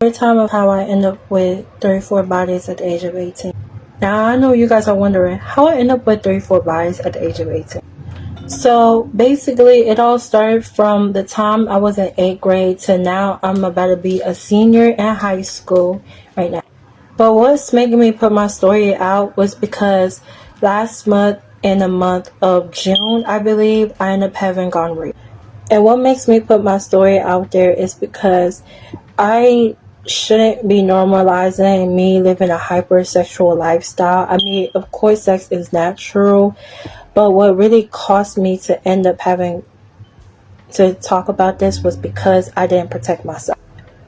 Story time of how I end up with 34 bodies at the age of 18. Now I know you guys are wondering how I end up with 34 bodies at the age of 18. So basically it all started from the time I was in 8th grade to now I'm about to be a senior in high school right now. But what's making me put my story out was because last month in the month of June, I believe, I ended up having gonorrhea. And what makes me put my story out there is because I shouldn't be normalizing me living a hypersexual lifestyle. I mean, of course, sex is natural, but what really caused me to end up having to talk about this was because I didn't protect myself.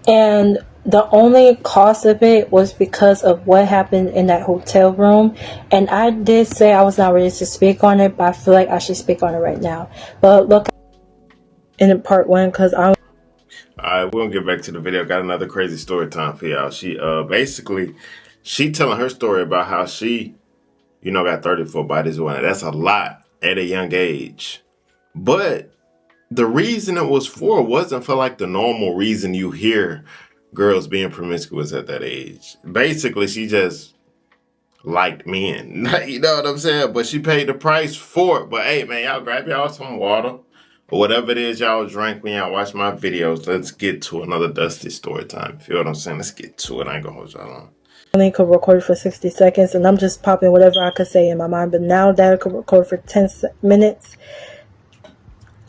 And the only cause of it was because of what happened in that hotel room. And I did say I was not ready to speak on it, but I feel like I should speak on it right now. But look in part 1 because I'm... Alright, we're gonna get back to the video. Got another crazy story time for y'all. She telling her story about how she, got 34 bodies. That's a lot at a young age. But the reason it was for wasn't for like the normal reason you hear girls being promiscuous at that age. Basically, she just liked men. You know what I'm saying? But she paid the price for it. But hey, man, y'all grab y'all some water or whatever it is y'all drink when y'all watch my videos. Let's get to another dusty story time. Feel what I'm saying? Let's get to it. I ain't gonna hold y'all on. I only could record for 60 seconds and I'm just popping whatever I could say in my mind. But now that I could record for 10 minutes,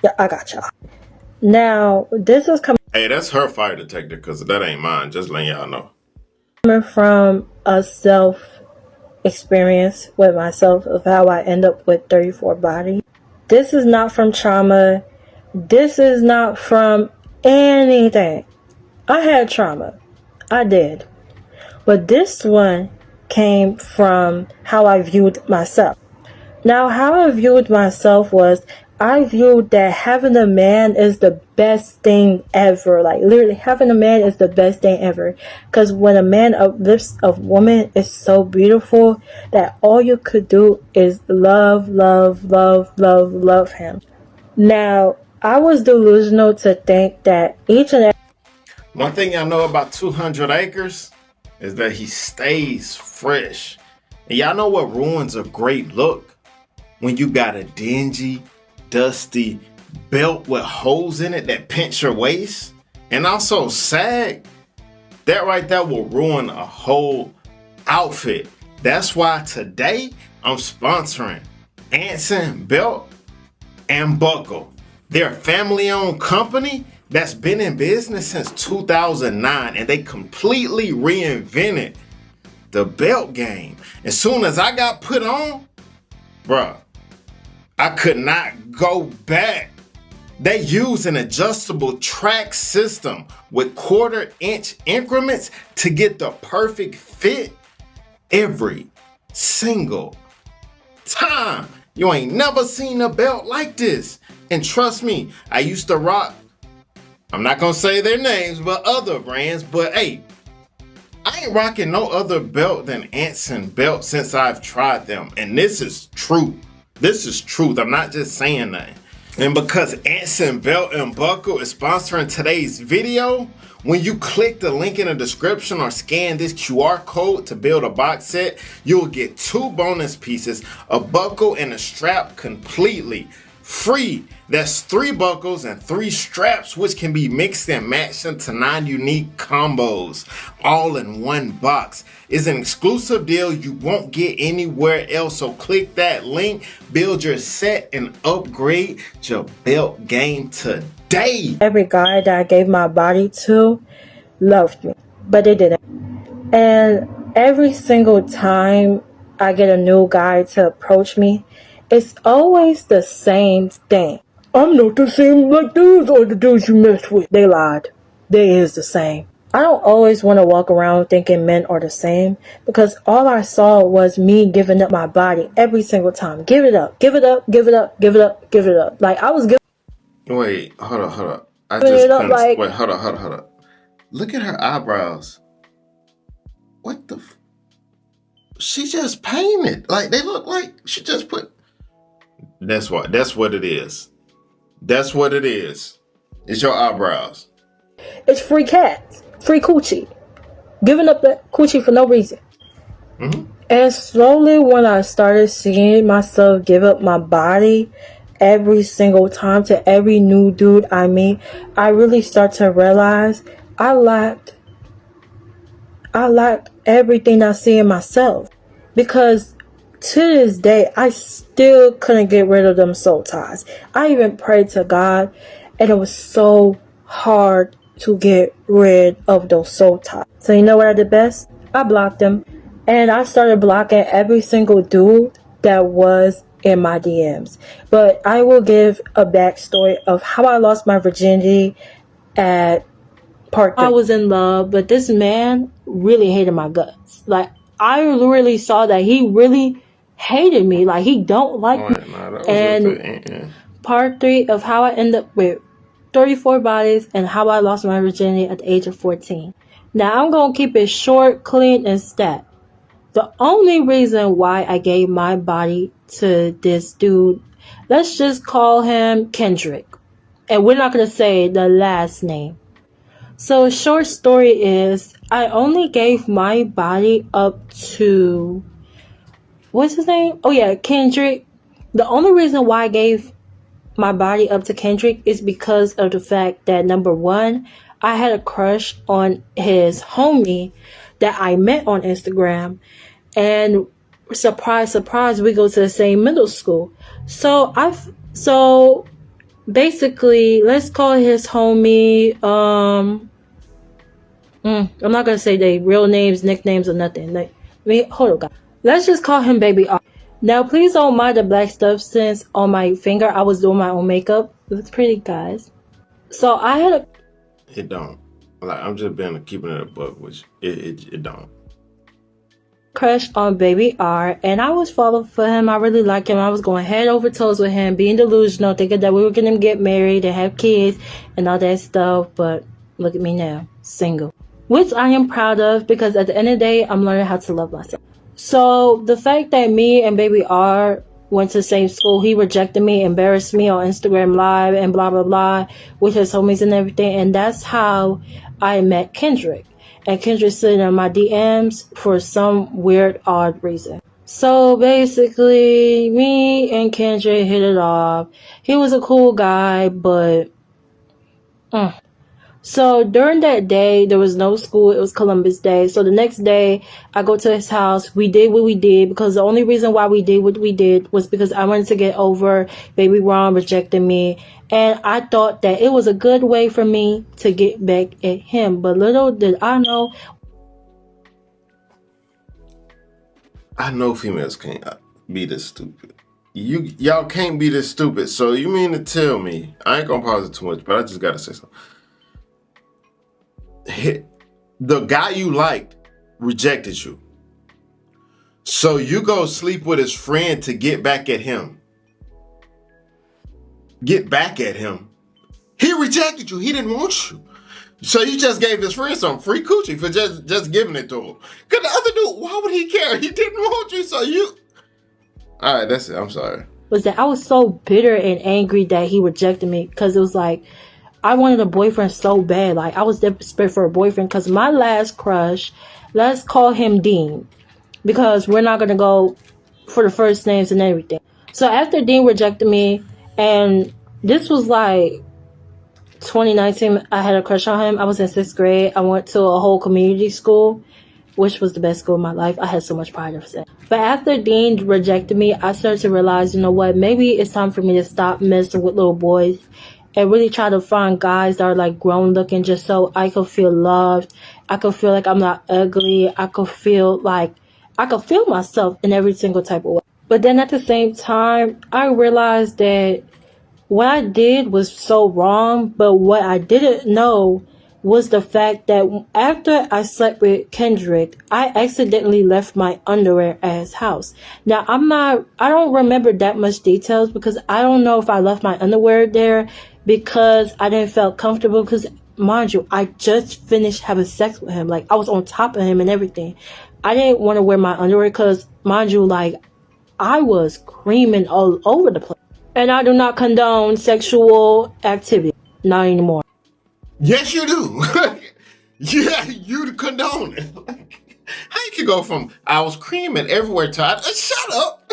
yeah, I got y'all. Now, this is coming... Hey, that's her fire detector because that ain't mine. Just letting y'all know. Coming from a self experience with myself of how I end up with 34 bodies. This is not from trauma. This is not from anything. I had trauma. I did. But this one came from how I viewed myself. Now, how I viewed myself was I viewed that having a man is the best thing ever. Like, literally, having a man is the best thing ever. Because when a man uplifts a woman, it's so beautiful that all you could do is love, love, love, love, love him. Now, I was delusional to think that each and every... One thing y'all know about 200 Acres is that he stays fresh. And y'all know what ruins a great look? When you got a dingy, dusty belt with holes in it that pinch your waist and also sag. That right there will ruin a whole outfit. That's why today I'm sponsoring Anson Belt and Buckle. They're a family-owned company that's been in business since 2009 and they completely reinvented the belt game. As soon as I got put on, bruh, I could not go back. They use an adjustable track system with 1/4 inch increments to get the perfect fit every single time. You ain't never seen a belt like this. And trust me, I used to rock, I'm not gonna say their names, but other brands, but hey, I ain't rocking no other belt than Anson Belt since I've tried them. And this is true. This is truth. I'm not just saying that. And because Anson Belt and Buckle is sponsoring today's video, when you click the link in the description or scan this QR code to build a box set, you'll get 2 bonus pieces, a buckle and a strap completely free. That's 3 buckles and 3 straps, which can be mixed and matched into 9 unique combos, all in one box. It's an exclusive deal you won't get anywhere else. So click that link, build your set, and upgrade your belt game today. Every guy that I gave my body to loved me, but they didn't. And every single time I get a new guy to approach me, it's always the same thing. I'm not the same like those other dudes you messed with. They lied. They is the same. I don't always want to walk around thinking men are the same because all I saw was me giving up my body every single time. Give it up, give it up, give it up, give it up, give it up. Like I was giving... Wait, hold up. I just couldn't... Like... Wait, hold up. Look at her eyebrows. What the... She just painted. Like, they look like she just put... That's what it is. That's what it is. It's your eyebrows. It's free cats. free coochie, giving up the coochie for no reason. And slowly, when I started seeing myself give up my body every single time to every new dude I meet, I really start to realize I lacked everything I see in myself. Because to this day, I still couldn't get rid of them soul ties. I even prayed to God, and it was so hard to get rid of those soul ties. So you know what I did best? I blocked them. And I started blocking every single dude that was in my DMs. But I will give a backstory of how I lost my virginity at part 3. I was in love, but this man really hated my guts. Like, I literally saw that he really hated me. Like, he don't like me. And part 3 of how I ended up with 34 bodies and how I lost my virginity at the age of 14. Now, I'm going to keep it short, clean, and stat. The only reason why I gave my body to this dude, let's just call him Kendrick. And we're not going to say the last name. So a short story is, I only gave my body up to, what's his name? Oh yeah, Kendrick. The only reason why I gave my body up to Kendrick is because of the fact that, number one, I had a crush on his homie that I met on Instagram. And surprise, surprise, we go to the same middle school. So basically, let's call his homie, I'm not gonna say their real names, nicknames, or nothing. Hold on, guys. Let's just call him Baby R. Now, please don't mind the black stuff, since on my finger I was doing my own makeup. It looks pretty, guys. So I had a... It don't. Like, I'm just keeping it a buck, which it don't. Crush on Baby R, and I was falling for him. I really liked him. I was going head over toes with him, being delusional, thinking that we were gonna get married and have kids and all that stuff. But look at me now, single, which I am proud of, because at the end of the day, I'm learning how to love myself. So the fact that me and Baby R went to the same school, he rejected me, embarrassed me on Instagram Live, and blah blah blah, with his homies and everything, and that's how I met Kendrick. And Kendrick slid in my DMs for some weird, odd reason. So basically, me and Kendrick hit it off. He was a cool guy, but... So during that day, there was no school. It was Columbus Day. So the next day, I go to his house. We did what we did, because the only reason why we did what we did was because I wanted to get over Baby Ron rejecting me. And I thought that it was a good way for me to get back at him. But little did I know. I know females can't be this stupid. Y'all can't be this stupid. So you mean to tell me, I ain't gonna pause it too much, but I just gotta say something. The guy you liked rejected you. So you go sleep with his friend to get back at him. Get back at him. He rejected you. He didn't want you. So you just gave his friend some free coochie for just giving it to him. Because the other dude, why would he care? He didn't want you, so you... All right, that's it. I'm sorry. Was that I was so bitter and angry that he rejected me, because it was like, I wanted a boyfriend so bad. Like, I was desperate for a boyfriend, because my last crush, let's call him Dean, because we're not going to go for the first names and everything. So after Dean rejected me, and this was like 2019, I had a crush on him. I was in 6th grade. I went to a whole community school, which was the best school of my life. I had so much pride of it. But after Dean rejected me, I started to realize, you know what, maybe it's time for me to stop messing with little boys and really try to find guys that are like grown looking, just so I could feel loved. I could feel like I'm not ugly. I could feel like I could feel myself in every single type of way. But then at the same time, I realized that what I did was so wrong, but what I didn't know was the fact that after I slept with Kendrick, I accidentally left my underwear at his house. Now, I don't remember that much details, because I don't know if I left my underwear there because I didn't feel comfortable, because mind you, I just finished having sex with him. Like, I was on top of him and everything. I didn't want to wear my underwear because, mind you, like, I was creaming all over the place. And I do not condone sexual activity. Not anymore. Yes, you do. Yeah, you condone it. Like, how you can go from I was creaming everywhere to shut up.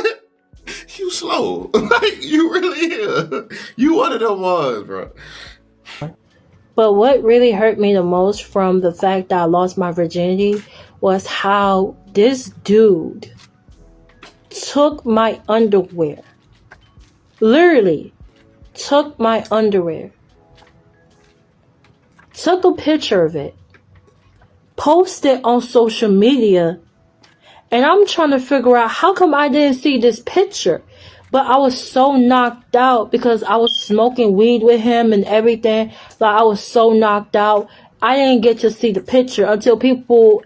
You slow. Like you really is. You one of them ones, bro. But what really hurt me the most from the fact that I lost my virginity was how this dude took my underwear. Literally took my underwear. Took a picture of it. Posted on social media. And I'm trying to figure out how come I didn't see this picture. But I was so knocked out because I was smoking weed with him and everything. Like I was so knocked out. I didn't get to see the picture until people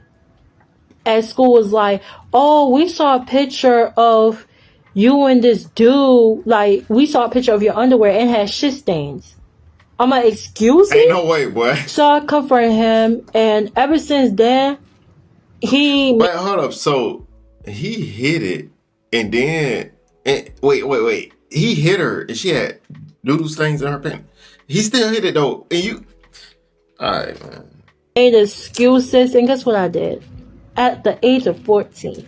at school was like, oh, we saw a picture of you and this dude. Like, we saw a picture of your underwear and it had shit stains. I'm like, excuse me? Ain't no way, boy. So I confronted him, and ever since then, Wait, hold up. So he hit it, and then wait. He hit her, and she had noodle stains in her pants. He still hit it though, and you. All right, man. Made excuses, and guess what I did? At the age of 14,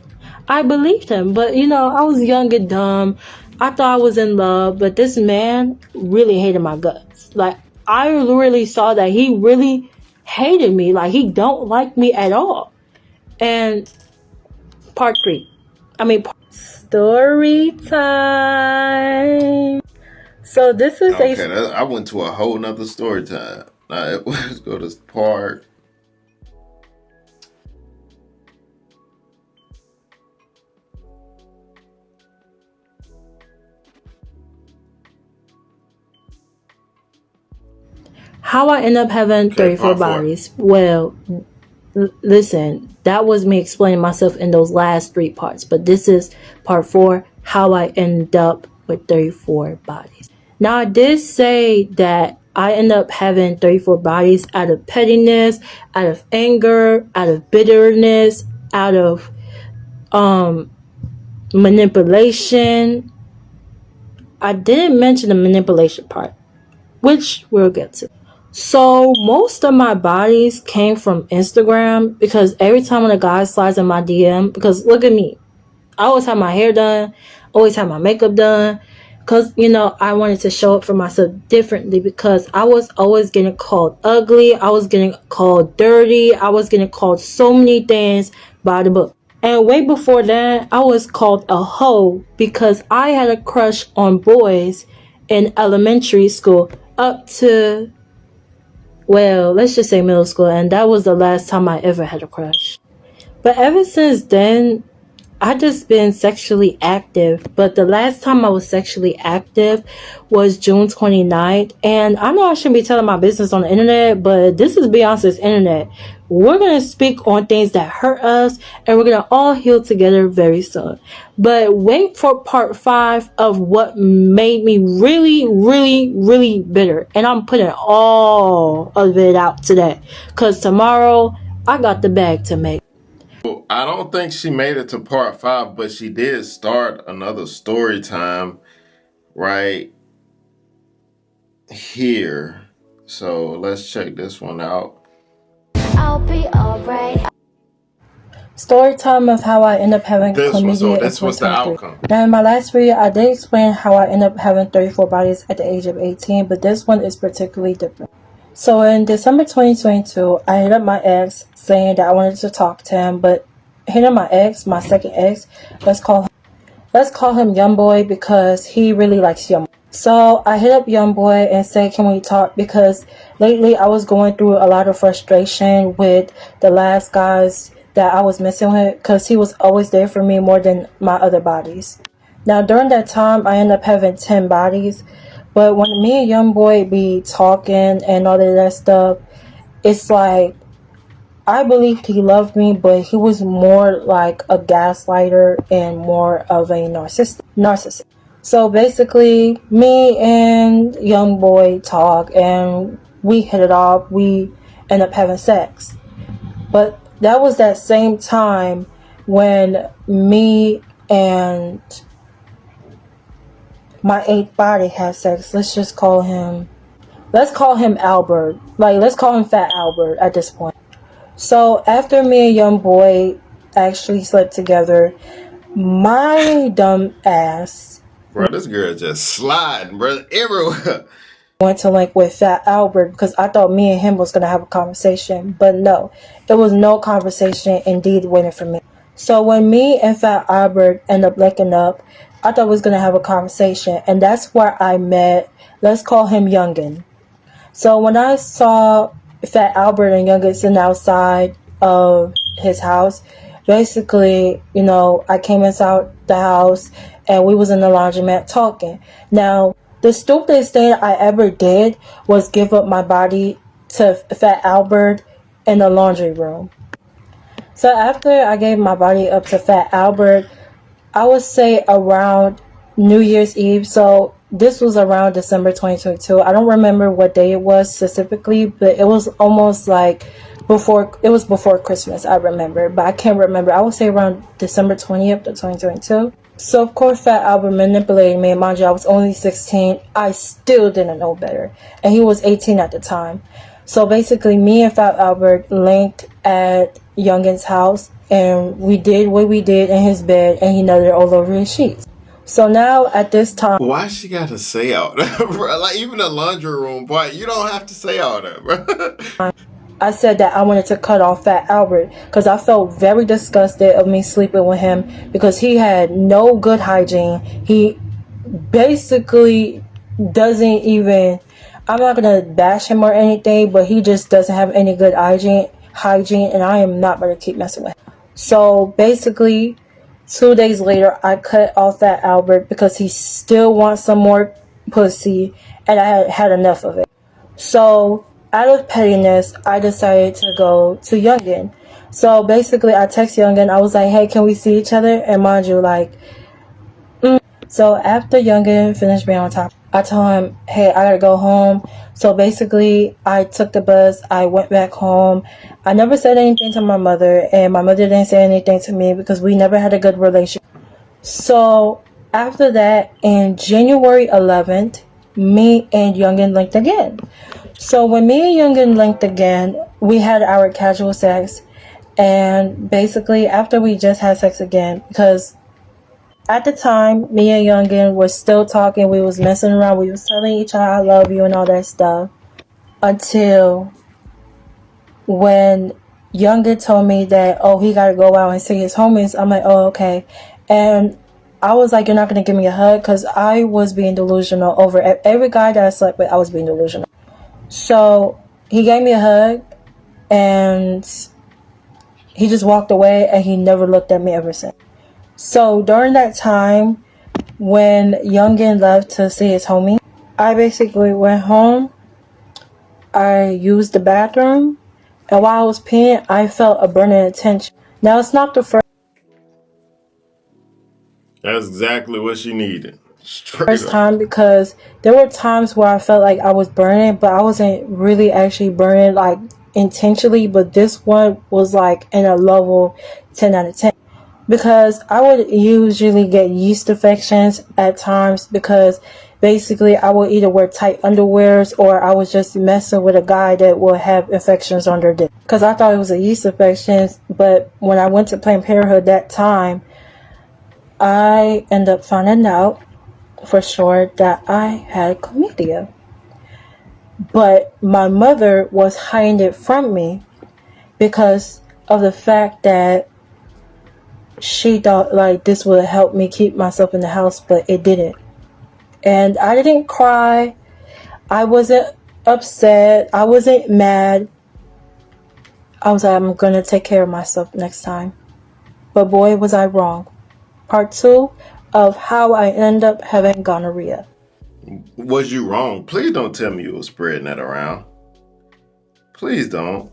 I believed him, but I was young and dumb. I thought I was in love, but this man really hated my guts. Like, I literally saw that he really hated me. Like, he don't like me at all. And story time. So this is I went to a whole nother story time. Let's go to part. How I end up having 34 bodies. Well, listen, that was me explaining myself in those last 3 parts. But this is part 4, how I end up with 34 bodies. Now, I did say that I end up having 34 bodies out of pettiness, out of anger, out of bitterness, out of manipulation. I didn't mention the manipulation part, which we'll get to. So most of my bodies came from Instagram because every time when a guy slides in my DM, because look at me, I always have my hair done, always have my makeup done, because I wanted to show up for myself differently because I was always getting called ugly, I was getting called dirty, I was getting called so many things by the book. And way before that, I was called a hoe because I had a crush on boys in elementary school up to, well, let's just say middle school, and that was the last time I ever had a crush. But ever since then, I just been sexually active. But the last time I was sexually active was June 29th. And I know I shouldn't be telling my business on the internet, but this is Beyonce's internet. We're going to speak on things that hurt us, and we're going to all heal together very soon. But wait for part 5 of what made me really, really, really bitter. And I'm putting all of it out today, because tomorrow I got the bag to make. I don't think she made it to part 5, but she did start another story time right here. So let's check this one out. I'll be alright. Story time of how I end up having chlamydia. This was the outcome. Now, in my last video, I did explain how I end up having 34 bodies at the age of 18, but this one is particularly different. So in December 2022, I hit up my ex saying that I wanted to talk to him, but hitting my ex, my second ex, let's call him Young Boy because he really likes Young Boy. So I hit up Young Boy and said, can we talk? Because lately I was going through a lot of frustration with the last guys that I was messing with because he was always there for me more than my other bodies. Now during that time, I ended up having 10 bodies. But when me and Young Boy be talking and all of that stuff, it's like, I believed he loved me, but he was more like a gaslighter and more of a narcissist. So basically, me and Young Boy talk and we hit it off. We end up having sex. But that was that same time when me and my 8th body had sex. Let's call him Albert. Like, let's call him Fat Albert at this point. So after me and young boy actually slept together, my dumb ass Bro, this girl just sliding, bro, everywhere. went to link with Fat Albert because I thought me and him was gonna have a conversation, but no, it was no conversation indeed waiting for me. So when me and Fat Albert end up linking up, I thought we was gonna have a conversation, and that's where I met. Let's call him Youngin. So when I saw Fat Albert and Youngin sitting outside of his house, basically, I came inside the house and we was in the laundromat talking. Now, the stupidest thing I ever did was give up my body to Fat Albert in the laundry room. So after I gave my body up to Fat Albert, I would say around New Year's Eve. So this was around December 2022. I don't remember what day it was specifically, but it was almost like before Christmas, I remember, but I can't remember. I would say around December 20th of 2022. So of course Fat Albert manipulated me, and mind you, I was only 16. I still didn't know better, and he was 18 at the time. So basically me and Fat Albert linked at Youngin's house, and we did what we did in his bed, and he nutted all over his sheets. So now at this time, Why she gotta say all that, bro? Like, even the laundry room part, you don't have to say all that, bro. I said that I wanted to cut off Fat Albert because I felt very disgusted of me sleeping with him because he had no good hygiene. He basically doesn't even, I'm not going to bash him or anything, but he just doesn't have any good hygiene, and I am not going to keep messing with him. So basically, 2 days later, I cut off Fat Albert because he still wants some more pussy, and I had had enough of it. So out of pettiness, I decided to go to Youngin. So basically, I text Youngin. I was like, "Hey, can we see each other?" And mind you, So after Youngin finished being on top, I told him, "Hey, I gotta go home." So basically, I took the bus. I went back home. I never said anything to my mother, and my mother didn't say anything to me because we never had a good relationship. So after that, in January 11th, me and Youngin linked again. So when me and Youngin linked again, we had our casual sex, and basically after we just had sex again, because at the time me and Youngin was still talking, we was messing around, we was telling each other I love you and all that stuff, until when Youngin told me that, oh, he gotta go out and see his homies. I'm like, oh, okay. And I was like, you're not gonna give me a hug, because I was being delusional over every guy that I slept with. I was being delusional. So he gave me a hug, and he just walked away, and he never looked at me ever since. So during that time, when Youngin left to see his homie, I basically went home. I used the bathroom, and while I was peeing, I felt a burning tension. Now it's not the That's exactly what she needed. Straight first up. time, because there were times where I felt like I was burning, but I wasn't really actually burning like intentionally. But this one was like in a level 10 out of 10. Because I would usually get yeast infections at times, because basically I would either wear tight underwears or I was just messing with a guy that would have infections on their dick. Because I thought it was a yeast infection, but when I went to Planned Parenthood that time, I ended up finding out for sure that I had chlamydia. But my mother was hiding it from me because of the fact that she thought like this would help me keep myself in the house, but it didn't. And I didn't cry. I wasn't upset. I wasn't mad. I was like, I'm gonna take care of myself next time. But boy, was I wrong. Part 2 of how I end up having gonorrhea. Was you wrong? Please don't tell me you were spreading that around. Please don't.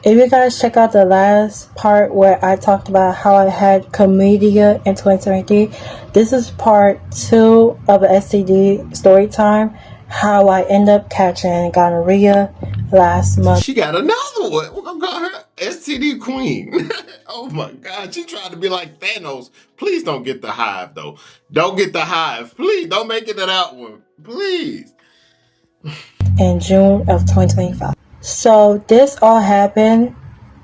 If you guys check out the last part where I talked about how I had chlamydia in 2023, this is part 2 of the STD story time, how I end up catching gonorrhea last month. She got another one. We're gonna call her STD Queen. Oh my God, she tried to be like Thanos. Please don't get the hive though. Don't get the hive. Please don't make it to that one. Please. In June of 2025. So this all happened.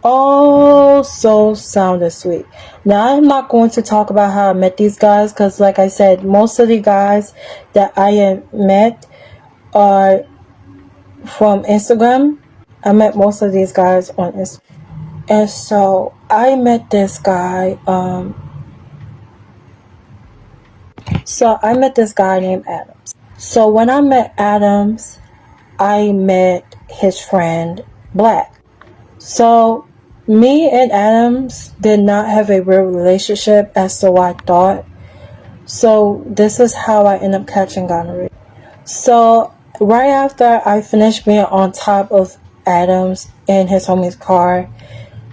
Oh, so sounded sweet. Now I'm not going to talk about how I met these guys because, like I said, most of the guys that I have met are from Instagram. I met most of these guys on Instagram. And so I met this guy. So I met this guy named Adams. So when I met Adams, I met his friend Black. So me and Adams did not have a real relationship as so I thought. So this is how I ended up catching gonorrhea. So right after I finished being on top of Adams in his homie's car,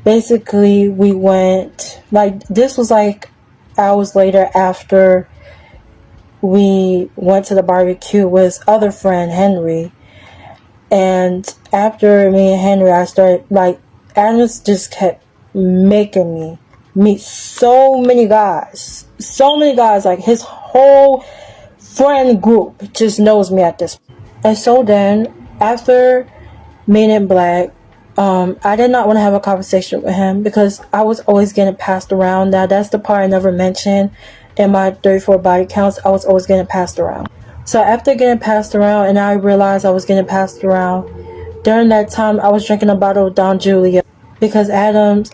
basically we went, like, this was like hours later after we went to the barbecue with his other friend Henry. And after me and Henry, I started, like, Adams just kept making me meet so many guys, like his whole friend group just knows me at this point. And so then after meeting Black, I did not want to have a conversation with him because I was always getting passed around. Now that's the part I never mentioned in my 34 body counts. I was always getting passed around. So after getting passed around and I realized I was getting passed around, during that time I was drinking a bottle of Don Julio because I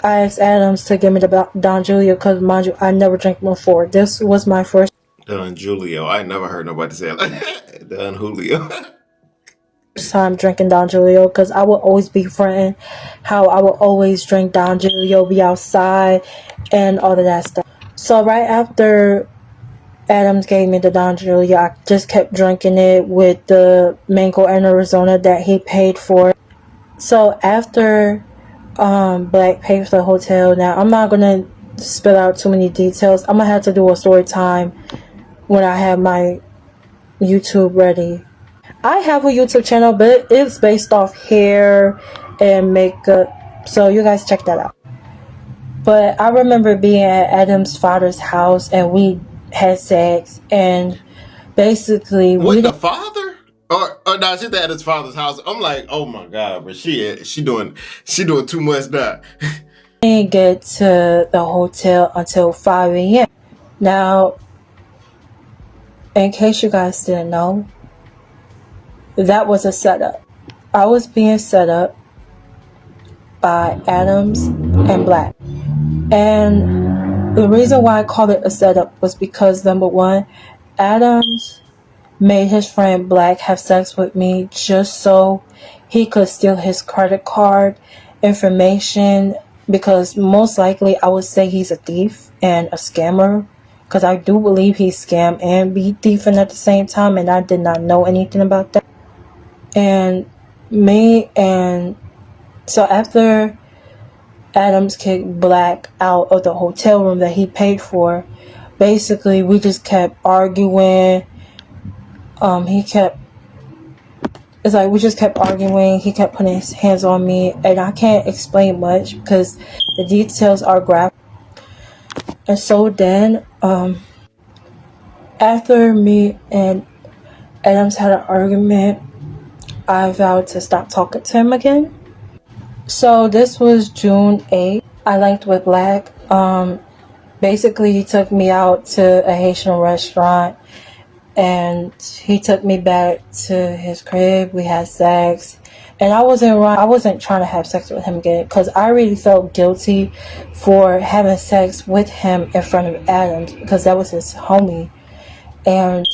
asked Adams to give me the Don Julio because, mind you, I never drank before. This was my first Don Julio. I never heard nobody say it like that. Don Julio. time drinking Don Julio because I would always be fronting how I would always drink Don Julio, be outside, and all of that stuff. So right after Adams gave me the Don Julio, I just kept drinking it with the mango and Arizona that he paid for. So after Black paid for the hotel, now I'm not gonna spill out too many details. I'm gonna have to do a story time when I have my YouTube ready. I have a YouTube channel, but it's based off hair and makeup, so you guys check that out. But I remember being at Adam's father's house and we had sex, and basically With the father? Or no, she's at his father's house. I'm like, oh my god, but she doing too much now. didn't get to the hotel until 5 a.m. Now, in case you guys didn't know, that was a setup. I was being set up by Adams and Black. And the reason why I called it a setup was because, number one, Adams made his friend Black have sex with me just so he could steal his credit card information, because most likely I would say he's a thief and a scammer, because I do believe he scammed and be thieving at the same time, and I did not know anything about that. And so after Adams kicked Black out of the hotel room that he paid for, basically we just kept arguing. We just kept arguing. He kept putting his hands on me, and I can't explain much because the details are graphic. And so then, after me and Adams had an argument, I vowed to stop talking to him again. So this was June 8th. I linked with Black. Basically, he took me out to a Haitian restaurant, and he took me back to his crib. We had sex, and I wasn't trying to have sex with him again because I really felt guilty for having sex with him in front of Adams because that was his homie. And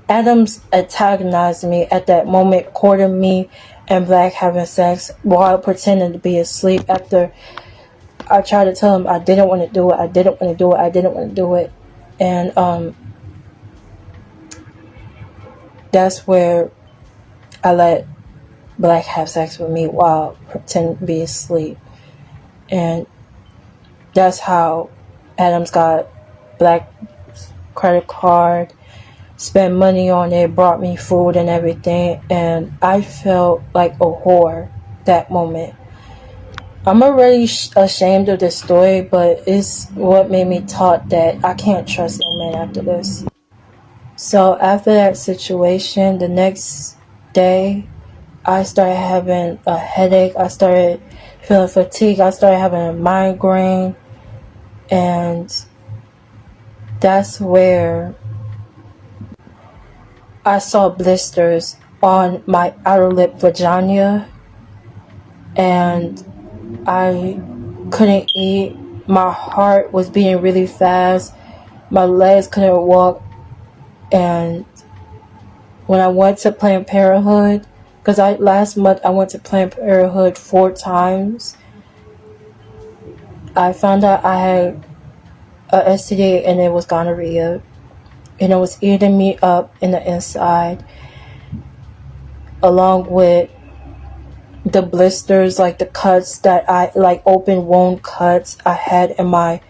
Adams antagonized me at that moment, courting me and Black having sex while pretending to be asleep after I tried to tell him I didn't want to do it. And that's where I let Black have sex with me while pretending to be asleep. And that's how Adams got Black's credit card, spent money on it, brought me food and everything, and I felt like a whore that moment. I'm already ashamed of this story, but it's what made me thought that I can't trust no man after this. So after that situation, the next day, I started having a headache. I started feeling fatigue. I started having a migraine. And that's where I saw blisters on my outer lip vagina. And I couldn't eat. My heart was beating really fast. My legs couldn't walk. And when I went to Planned Parenthood, because last month I went to Planned Parenthood 4 times, I found out I had a STD, and it was gonorrhea, and it was eating me up in the inside, along with the blisters, like the cuts that like open wound cuts I had in my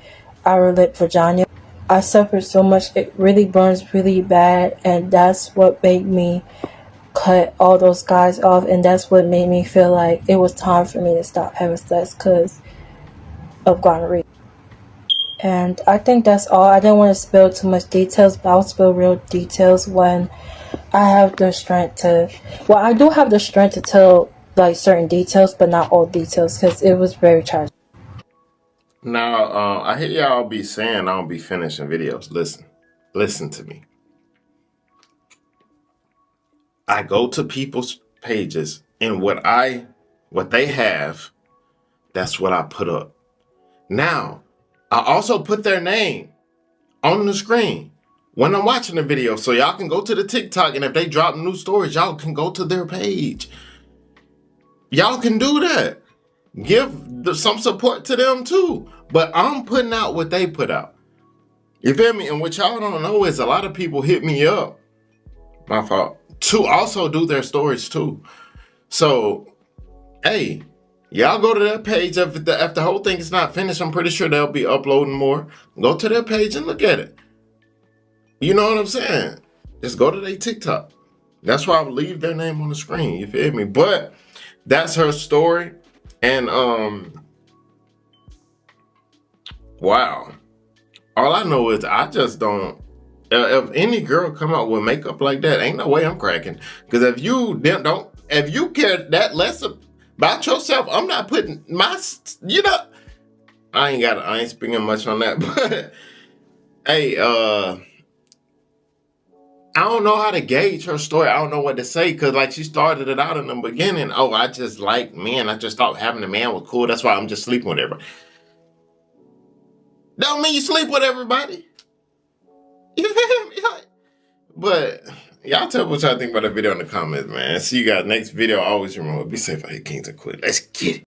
outer lip vagina. I suffered so much. It really burns really bad, and that's what made me cut all those guys off, and that's what made me feel like it was time for me to stop having sex because of gonorrhea. And I think that's all. I didn't want to spill too much details, but I'll spill real details when I have the strength to. Well, I do have the strength to tell like certain details, but not all details because it was very tragic. Now, I hear y'all be saying I don't be finishing videos. Listen to me. I go to people's pages, and what they have, that's what I put up. Now, I also put their name on the screen when I'm watching the video, so y'all can go to the TikTok, and if they drop new stories, y'all can go to their page. Y'all can do that. Give some support to them too. But I'm putting out what they put out. You feel me? And what y'all don't know is a lot of people hit me up, my fault, to also do their stories too. So, hey, y'all go to their page. If the whole thing is not finished, I'm pretty sure they'll be uploading more. Go to their page and look at it. You know what I'm saying? Just go to their TikTok. That's why I'll leave their name on the screen. You feel me? But that's her story. And wow. All I know is I just don't. If any girl come out with makeup like that, ain't no way I'm cracking. Because if you care that less about yourself, I'm not putting I ain't speaking much on that. But hey, I don't know how to gauge her story. I don't know what to say because, like, she started it out in the beginning. Oh, I just like men. I just thought having a man was cool. That's why I'm just sleeping with everybody. Don't mean you sleep with everybody. You feel me? But y'all tell me what y'all think about the video in the comments, man. See you guys next video. Always remember, be safe out here, kings and queens. Let's get it.